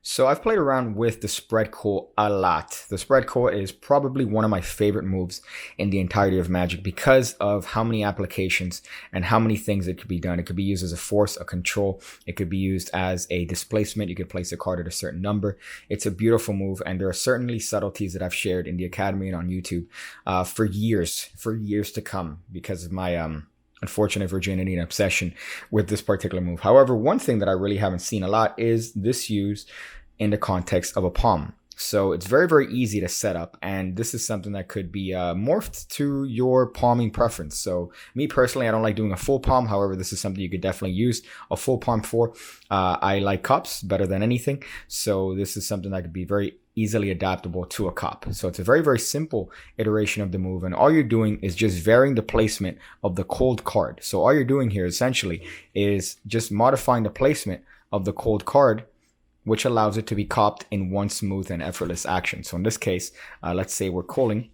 So I've played around with the spread Cull a lot. The spread Cull is probably one of my favorite moves in the entirety of Magic because of how many applications and how many things it could be done. It could be used as a force, a control. It could be used as a displacement. You could place a card at a certain number. It's a beautiful move, and there are certainly subtleties that I've shared in the Academy and on YouTube for years to come because of my unfortunate virginity and obsession with this particular move. However, one thing that I really haven't seen a lot is this used in the context of a palm. So it's very easy to set up, and this is something that could be morphed to your palming preference. So me personally, I don't like doing a full palm. However, this is something you could definitely use a full palm for. I like cups better than anything. So this is something that could be very easily adaptable to a cup. So it's a very simple iteration of the move, and all you're doing is just varying the placement of the cold card. So all you're doing here essentially is just modifying the placement of the cold card, which allows it to be copped in one smooth and effortless action. So in this case, let's say we're calling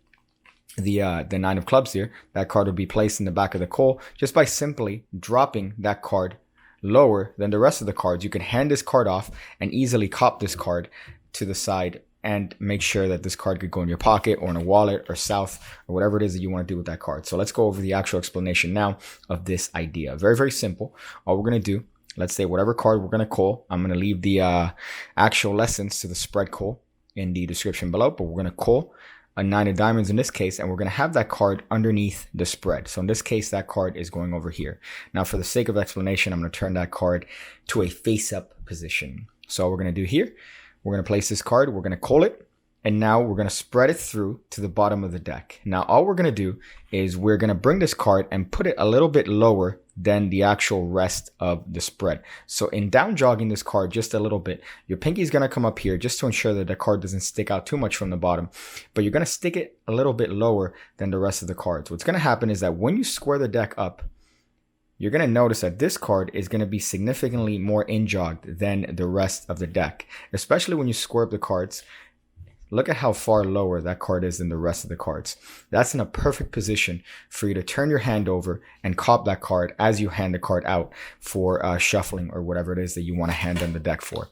the nine of clubs here. That card would be placed in the back of the Cull just by simply dropping that card lower than the rest of the cards. You can hand this card off and easily cop this card to the side and make sure that this card could go in your pocket or in a wallet or south or whatever it is that you want to do with that card. So let's go over the actual explanation now of this idea. Very simple. All we're going to do, let's say whatever card we're going to call, I'm going to leave the actual lessons to the spread Cull in the description below, but we're going to call a nine of diamonds in this case, and we're going to have that card underneath the spread. So in this case, that card is going over here. Now, for the sake of explanation, I'm going to turn that card to a face-up position. So all we're going to do here, we're going to place this card, we're going to call it, and now we're going to spread it through to the bottom of the deck. Now, all we're going to do is we're going to bring this card and put it a little bit lower than the actual rest of the spread. So in down jogging this card just a little bit, your pinky is going to come up here just to ensure that the card doesn't stick out too much from the bottom, but you're going to stick it a little bit lower than the rest of the cards. What's going to happen is that when you square the deck up, you're going to notice that this card is going to be significantly more in-jogged than the rest of the deck, especially when you square up the cards. Look at how far lower that card is than the rest of the cards. That's in a perfect position for you to turn your hand over and cop that card as you hand the card out for shuffling or whatever it is that you want to hand them the deck for.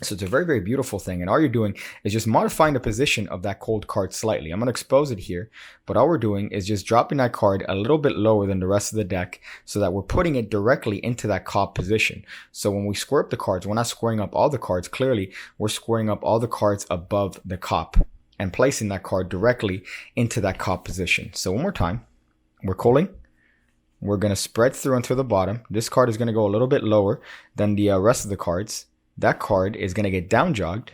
So it's a very beautiful thing, and all you're doing is just modifying the position of that cold card slightly. I'm going to expose it here, but all we're doing is just dropping that card a little bit lower than the rest of the deck so that we're putting it directly into that cop position. So when we square up the cards, we're not squaring up all the cards. Clearly, we're squaring up all the cards above the cop and placing that card directly into that cop position. So one more time, we're calling. We're going to spread through until the bottom. This card is going to go a little bit lower than the rest of the cards. That card is going to get down jogged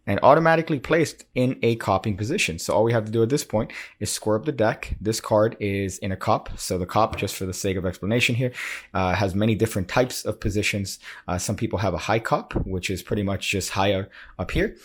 and automatically placed in a copping position. So all we have to do at this point is square up the deck. This card is in a cop. So the cop, just for the sake of explanation here, has many different types of positions. Some people have a high cop, which is pretty much just higher up here.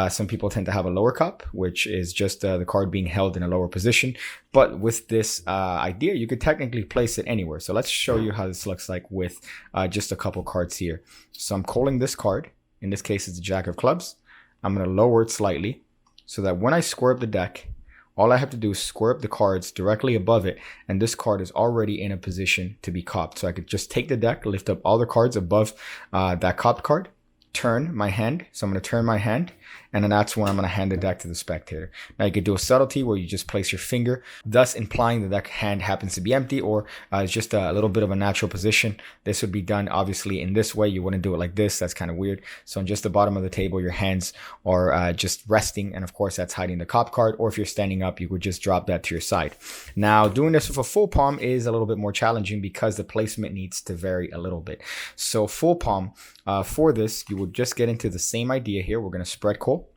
Some people tend to have a lower cup, which is just the card being held in a lower position. But with this idea, you could technically place it anywhere. So let's show you how this looks like with just a couple cards here. So I'm calling this card. In this case, it's the Jack of Clubs. I'm going to lower it slightly so that when I square up the deck, all I have to do is square up the cards directly above it, and this card is already in a position to be copped. So I could just take the deck, lift up all the cards above that copped card, turn my hand. So I'm going to turn my hand, and then that's when I'm going to hand the deck to the spectator. Now you could do a subtlety where you just place your finger, thus implying that that hand happens to be empty, or it's just a little bit of a natural position. This would be done obviously in this way. You wouldn't do it like this. That's kind of weird. So on just the bottom of the table, your hands are just resting, and of course that's hiding the cop card. Or if you're standing up, you would just drop that to your side. Now doing this with a full palm is a little bit more challenging because the placement needs to vary a little bit. So full palm, for this, you would just get into the same idea here. We're going to spread Cull.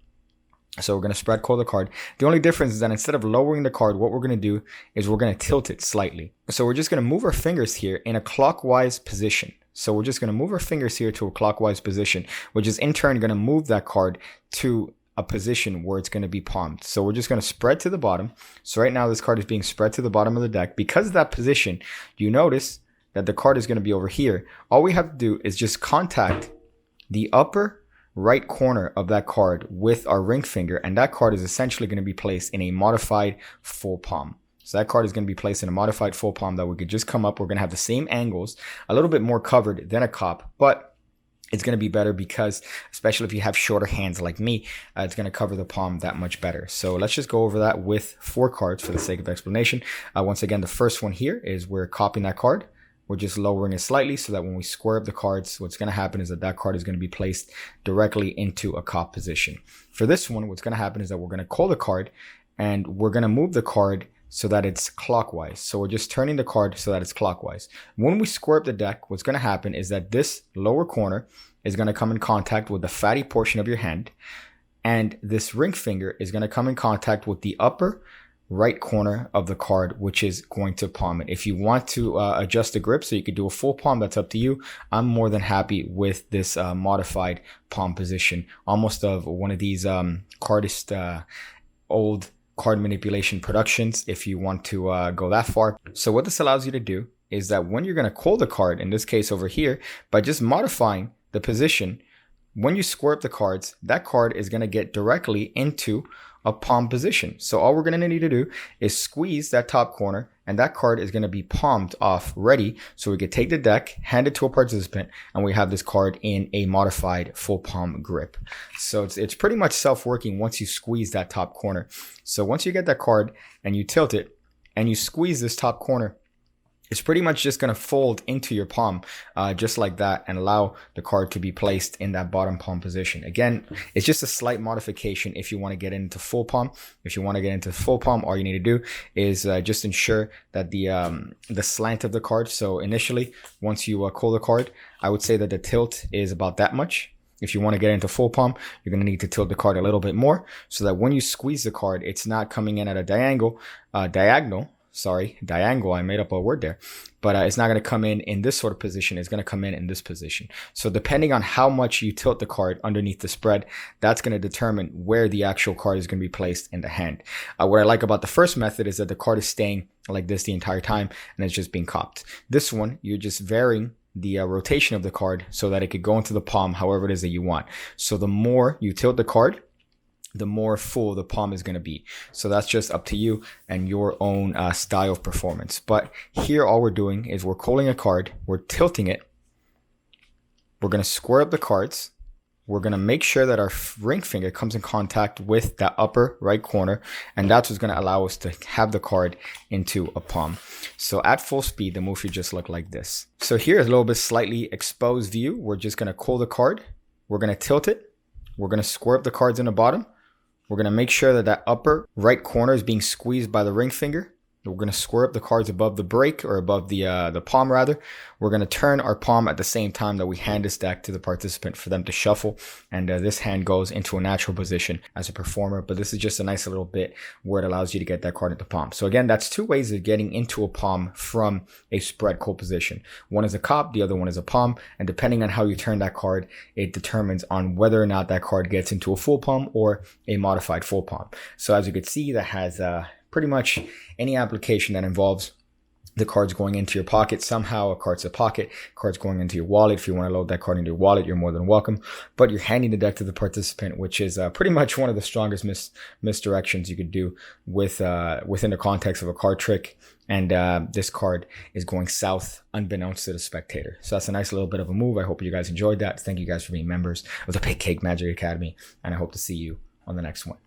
So we're going to spread Cull the card. The only difference is that instead of lowering the card, what we're going to do is we're going to tilt it slightly. So we're just going to move our fingers here in a clockwise position. So we're just going to move our fingers here to a clockwise position, which is in turn going to move that card to a position where it's going to be palmed. So we're just going to spread to the bottom. So right now this card is being spread to the bottom of the deck. Because of that position, you notice that the card is going to be over here. All we have to do is just contact the upper right corner of that card with our ring finger, and that card is essentially going to be placed in a modified full palm. So that card is going to be placed in a modified full palm that we could just come up. We're going to have the same angles, a little bit more covered than a cop, but it's going to be better because, especially if you have shorter hands like me, it's going to cover the palm that much better. So let's just go over that with 4 cards for the sake of explanation. Once again, the first one here is we're copying that card. We're just lowering it slightly so that when we square up the cards, what's going to happen is that that card is going to be placed directly into a cop position. For this one, what's going to happen is that we're going to call the card and we're going to move the card so that it's clockwise. So we're just turning the card so that it's clockwise. When we square up the deck, what's going to happen is that this lower corner is going to come in contact with the fatty portion of your hand, and this ring finger is going to come in contact with the upper right corner of the card, which is going to palm it. If you want to adjust the grip so you could do a full palm, that's up to you. I'm more than happy with this modified palm position, almost of one of these cardist old card manipulation productions, if you want to go that far. So what this allows you to do is that when you're going to call the card, in this case over here, by just modifying the position, when you square up the cards, that card is going to get directly into a palm position. So all we're going to need to do is squeeze that top corner, and that card is going to be palmed off ready. So we could take the deck, hand it to a participant, and we have this card in a modified full palm grip. So it's pretty much self-working once you squeeze that top corner. So once you get that card and you tilt it and you squeeze this top corner, it's pretty much just going to fold into your palm just like that and allow the card to be placed in that bottom palm position. Again, it's just a slight modification if you want to get into full palm. If you want to get into full palm, all you need to do is just ensure that the slant of the card. So initially, once you call the card, I would say that the tilt is about that much. If you want to get into full palm, you're going to need to tilt the card a little bit more so that when you squeeze the card, it's not coming in at a diagonal. I made up a word there, but it's not going to come in this sort of position. It's going to come in this position. So depending on how much you tilt the card underneath the spread, that's going to determine where the actual card is going to be placed in the hand. What I like about the first method is that the card is staying like this the entire time and it's just being copped. This one, you're just varying the rotation of the card so that it could go into the palm however it is that you want. So the more you tilt the card, the more full the palm is going to be. So that's just up to you and your own style of performance. But here all we're doing is we're calling a card, we're tilting it, we're going to square up the cards, we're going to make sure that our ring finger comes in contact with that upper right corner, and that's what's going to allow us to have the card into a palm. So at full speed, the move should just look like this. So here's a little bit slightly exposed view. We're just going to call the card, we're going to tilt it, we're going to square up the cards in the bottom. We're going to make sure that that upper right corner is being squeezed by the ring finger. We're going to square up the cards above the break, or above the palm rather. We're going to turn our palm at the same time that we hand this deck to the participant for them to shuffle. And this hand goes into a natural position as a performer. But this is just a nice little bit where it allows you to get that card into palm. So again, that's 2 ways of getting into a palm from a spread call position. One is a cop, the other one is a palm. And depending on how you turn that card, it determines on whether or not that card gets into a full palm or a modified full palm. So as you can see, that has pretty much any application that involves the cards going into your pocket somehow. A card's a pocket, cards going into your wallet. If you want to load that card into your wallet, you're more than welcome. But you're handing the deck to the participant, which is pretty much one of the strongest misdirections you could do with within the context of a card trick. And this card is going south unbeknownst to the spectator. So that's a nice little bit of a move. I hope you guys enjoyed that. Thank you guys for being members of the Pigcake Magic Academy, and I hope to see you on the next one.